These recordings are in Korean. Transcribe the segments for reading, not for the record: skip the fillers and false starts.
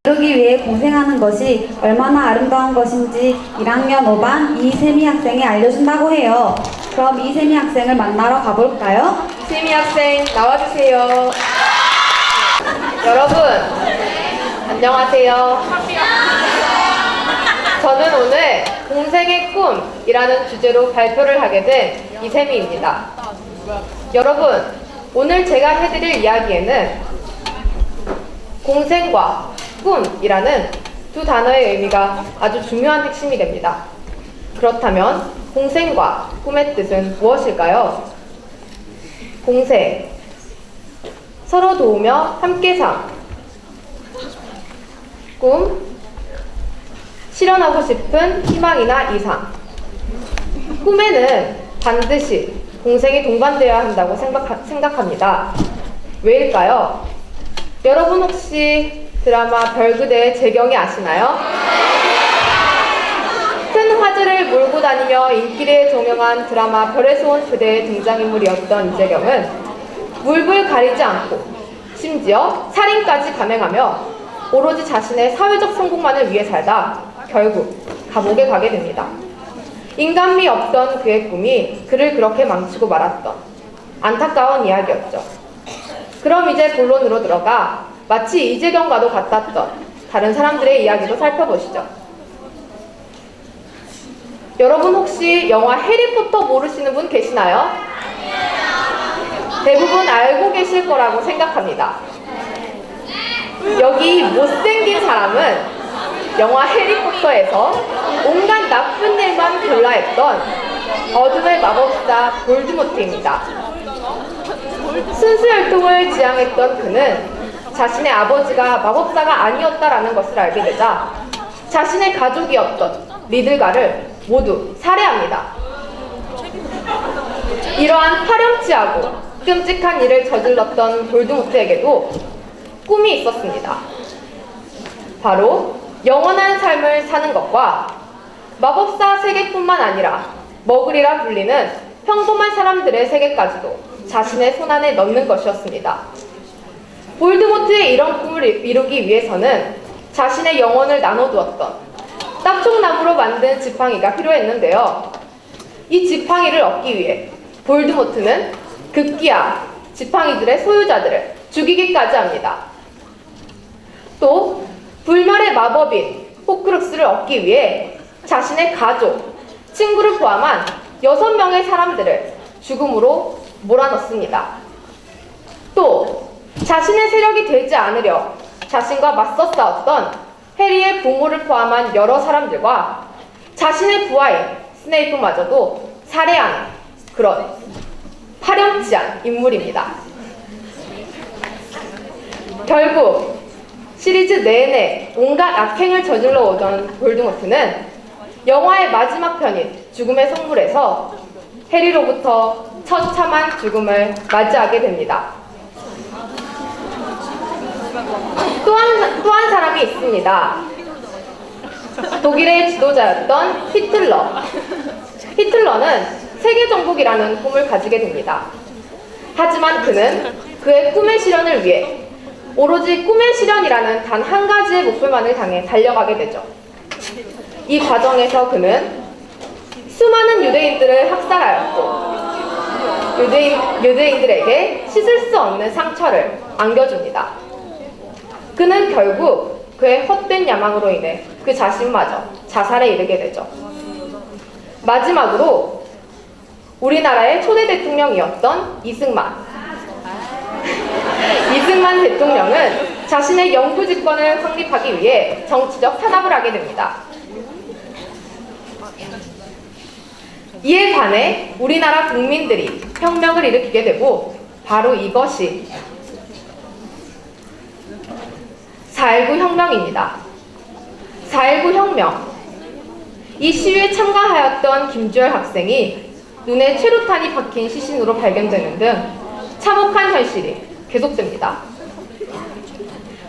이루기 위해 공생하는 것이 얼마나 아름다운 것인지 1학년 5반 이세미 학생이 알려준다고 해요. 그럼 이세미 학생을 만나러 가볼까요? 이세미 학생 나와주세요. 여러분 안녕하세요. 저는 오늘 공생의 꿈이라는 주제로 발표를 하게 된 이세미입니다. 여러분, 오늘 제가 해드릴 이야기에는 공생과 꿈이라는 두 단어의 의미가 아주 중요한 핵심이 됩니다. 그렇다면 공생과 꿈의 뜻은 무엇일까요? 공생, 서로 도우며 함께 삶. 꿈, 실현하고 싶은 희망이나 이상. 꿈에는 반드시 공생이 동반되어야 한다고 생각합니다. 왜일까요? 여러분 혹시 드라마 별그대의 재경이 아시나요? 큰 화제를 몰고 다니며 인기를 종영한 드라마 별에서 온 그대의 등장인물이었던 이재경은 물불 가리지 않고 심지어 살인까지 감행하며 오로지 자신의 사회적 성공만을 위해 살다 결국 감옥에 가게 됩니다. 인간미 없던 그의 꿈이 그를 그렇게 망치고 말았던 안타까운 이야기였죠. 그럼 이제 본론으로 들어가 마치 이재경과도 같았던 다른 사람들의 이야기도 살펴보시죠. 여러분 혹시 영화 해리포터 모르시는 분 계시나요? 대부분 알고 계실 거라고 생각합니다. 여기 못생긴 사람은 영화 해리포터에서 온갖 나쁜 일만 골라 했던 어둠의 마법사 볼드모트입니다. 순수 혈통을 지향했던 그는 자신의 아버지가 마법사가 아니었다라는 것을 알게 되자 자신의 가족이었던 리들가를 모두 살해합니다. 이러한 파렴치하고 끔찍한 일을 저질렀던 볼드모트에게도 꿈이 있었습니다. 바로 영원한 삶을 사는 것과 마법사 세계뿐만 아니라 머글이라 불리는 평범한 사람들의 세계까지도 자신의 손안에 넣는 것이었습니다. 볼드모트의 이런 꿈을 이루기 위해서는 자신의 영혼을 나눠두었던 딱총나무로 만든 지팡이가 필요했는데요. 이 지팡이를 얻기 위해 볼드모트는 급기야 지팡이들의 소유자들을 죽이기까지 합니다. 또 불멸의 마법인 호크룩스를 얻기 위해 자신의 가족, 친구를 포함한 6명의 사람들을 죽음으로 몰아넣습니다. 또 자신의 세력이 되지 않으려 자신과 맞서 싸웠던 해리의 부모를 포함한 여러 사람들과 자신의 부하인 스네이프마저도 살해하는 그런 파렴치한 인물입니다. 결국 시리즈 내내 온갖 악행을 저질러 오던 볼드모트는 영화의 마지막 편인 죽음의 성물에서 해리로부터 처참한 죽음을 맞이하게 됩니다. 또 한 사람이 있습니다. 독일의 지도자였던 히틀러. 히틀러는 세계정복이라는 꿈을 가지게 됩니다. 하지만 그는 그의 꿈의 실현을 위해 오로지 꿈의 실현이라는 단 한 가지의 목표만을 향해 달려가게 되죠. 이 과정에서 그는 수많은 유대인들을 학살하였고 유대인들에게 씻을 수 없는 상처를 안겨줍니다. 그는 결국 그의 헛된 야망으로 인해 그 자신마저 자살에 이르게 되죠. 마지막으로 우리나라의 초대 대통령이었던 이승만 대통령은 자신의 영구집권을 확립하기 위해 정치적 탄압을 하게 됩니다. 이에 반해 우리나라 국민들이 혁명을 일으키게 되고 바로 이것이 4.19 혁명입니다. 4.19 혁명. 이 시위에 참가하였던 김주열 학생이 눈에 최루탄이 박힌 시신으로 발견되는 등 참혹한 현실이 계속됩니다.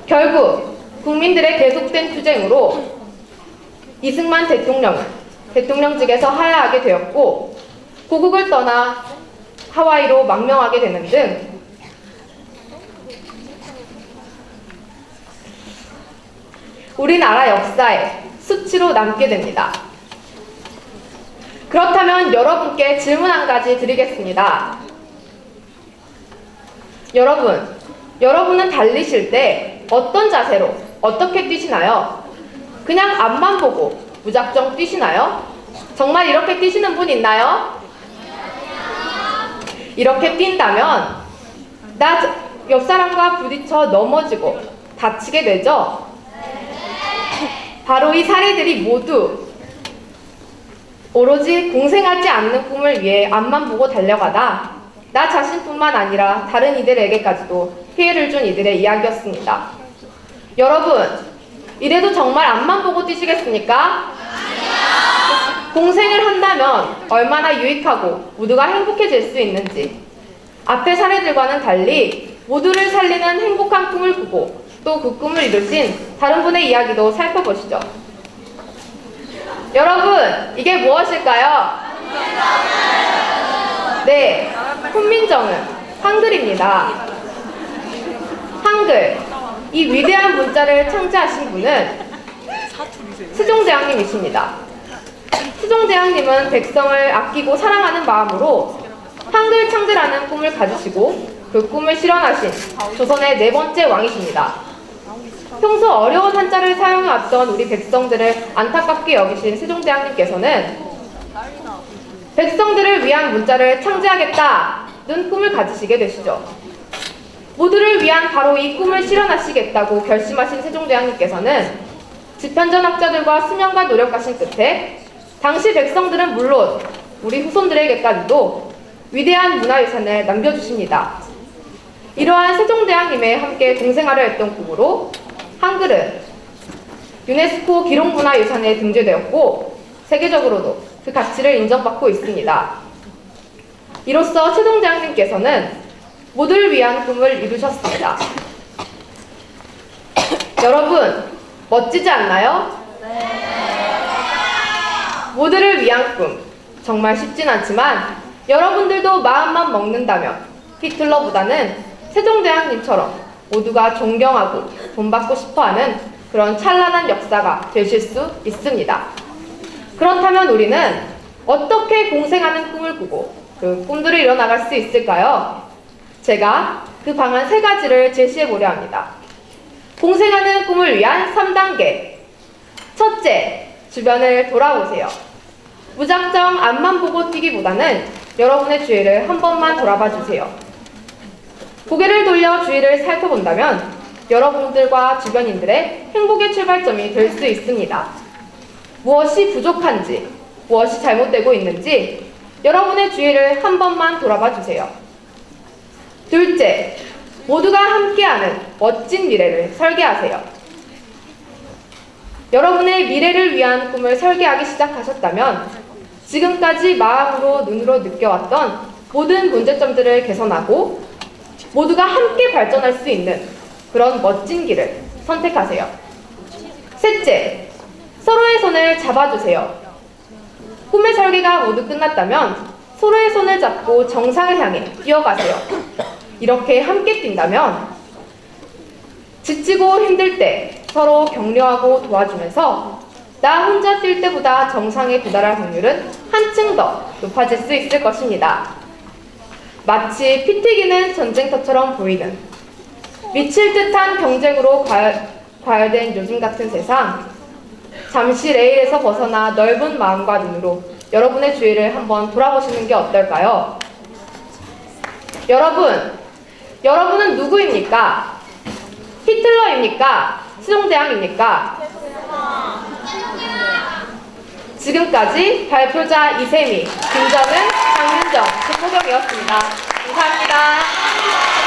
결국 국민들의 계속된 투쟁으로 이승만 대통령은 대통령직에서 하야하게 되었고 고국을 떠나 하와이로 망명하게 되는 등 우리나라 역사에 수치로 남게 됩니다. 그렇다면 여러분께 질문 한 가지 드리겠습니다. 여러분은 달리실 때 어떤 자세로 어떻게 뛰시나요? 그냥 앞만 보고 무작정 뛰시나요? 정말 이렇게 뛰시는 분 있나요? 이렇게 뛴다면 나 옆 사람과 부딪혀 넘어지고 다치게 되죠? 바로 이 사례들이 모두 오로지 공생하지 않는 꿈을 위해 앞만 보고 달려가다 나 자신뿐만 아니라 다른 이들에게까지도 피해를 준 이들의 이야기였습니다. 여러분, 이래도 정말 앞만 보고 뛰시겠습니까? 공생을 한다면 얼마나 유익하고 모두가 행복해질 수 있는지 앞의 사례들과는 달리 모두를 살리는 행복한 꿈을 꾸고 또 그 꿈을 이루신 다른 분의 이야기도 살펴보시죠. 여러분, 이게 무엇일까요? 네, 훈민정음, 한글입니다. 한글, 이 위대한 문자를 창제하신 분은 세종대왕님이십니다. 세종대왕님은 백성을 아끼고 사랑하는 마음으로 한글 창제라는 꿈을 가지시고 그 꿈을 실현하신 조선의 4번째 왕이십니다. 평소 어려운 한자를 사용해왔던 우리 백성들을 안타깝게 여기신 세종대왕님께서는 백성들을 위한 문자를 창제하겠다는 꿈을 가지시게 되시죠. 모두를 위한 바로 이 꿈을 실현하시겠다고 결심하신 세종대왕님께서는 집현전학자들과 수년간 노력하신 끝에 당시 백성들은 물론 우리 후손들에게까지도 위대한 문화유산을 남겨주십니다. 이러한 세종대왕님에 함께 공생하려 했던 꿈으로 한글은 유네스코 기록문화유산에 등재되었고 세계적으로도 그 가치를 인정받고 있습니다. 이로써 세종대왕님께서는 모두를 위한 꿈을 이루셨습니다. 여러분, 멋지지 않나요? 모두를 위한 꿈, 정말 쉽진 않지만 여러분들도 마음만 먹는다면 히틀러보다는 세종대왕님처럼 모두가 존경하고 본받고 싶어하는 그런 찬란한 역사가 되실 수 있습니다. 그렇다면 우리는 어떻게 공생하는 꿈을 꾸고 그 꿈들을 이뤄나갈 수 있을까요? 제가 그 방안 3가지를 제시해 보려 합니다. 공생하는 꿈을 위한 3단계. 첫째, 주변을 돌아보세요. 무작정 앞만 보고 뛰기보다는 여러분의 주위를 한 번만 돌아봐 주세요. 고개를 돌려 주위를 살펴본다면 여러분들과 주변인들의 행복의 출발점이 될 수 있습니다. 무엇이 부족한지, 무엇이 잘못되고 있는지 여러분의 주위를 한 번만 돌아봐 주세요. 둘째, 모두가 함께하는 멋진 미래를 설계하세요. 여러분의 미래를 위한 꿈을 설계하기 시작하셨다면 지금까지 마음으로 눈으로 느껴왔던 모든 문제점들을 개선하고 모두가 함께 발전할 수 있는 그런 멋진 길을 선택하세요. 셋째, 서로의 손을 잡아주세요. 꿈의 설계가 모두 끝났다면 서로의 손을 잡고 정상을 향해 뛰어가세요. 이렇게 함께 뛴다면 지치고 힘들 때 서로 격려하고 도와주면서 나 혼자 뛸 때보다 정상에 도달할 확률은 한층 더 높아질 수 있을 것입니다. 마치 피 튀기는 전쟁터처럼 보이는 미칠 듯한 경쟁으로 과열된 요즘 같은 세상, 잠시 레일에서 벗어나 넓은 마음과 눈으로 여러분의 주위를 한번 돌아보시는 게 어떨까요? 여러분은 누구입니까? 히틀러입니까? 세종대왕입니까? 지금까지 발표자 이세미, 김정은, 장윤정, 김보경이었습니다. 감사합니다.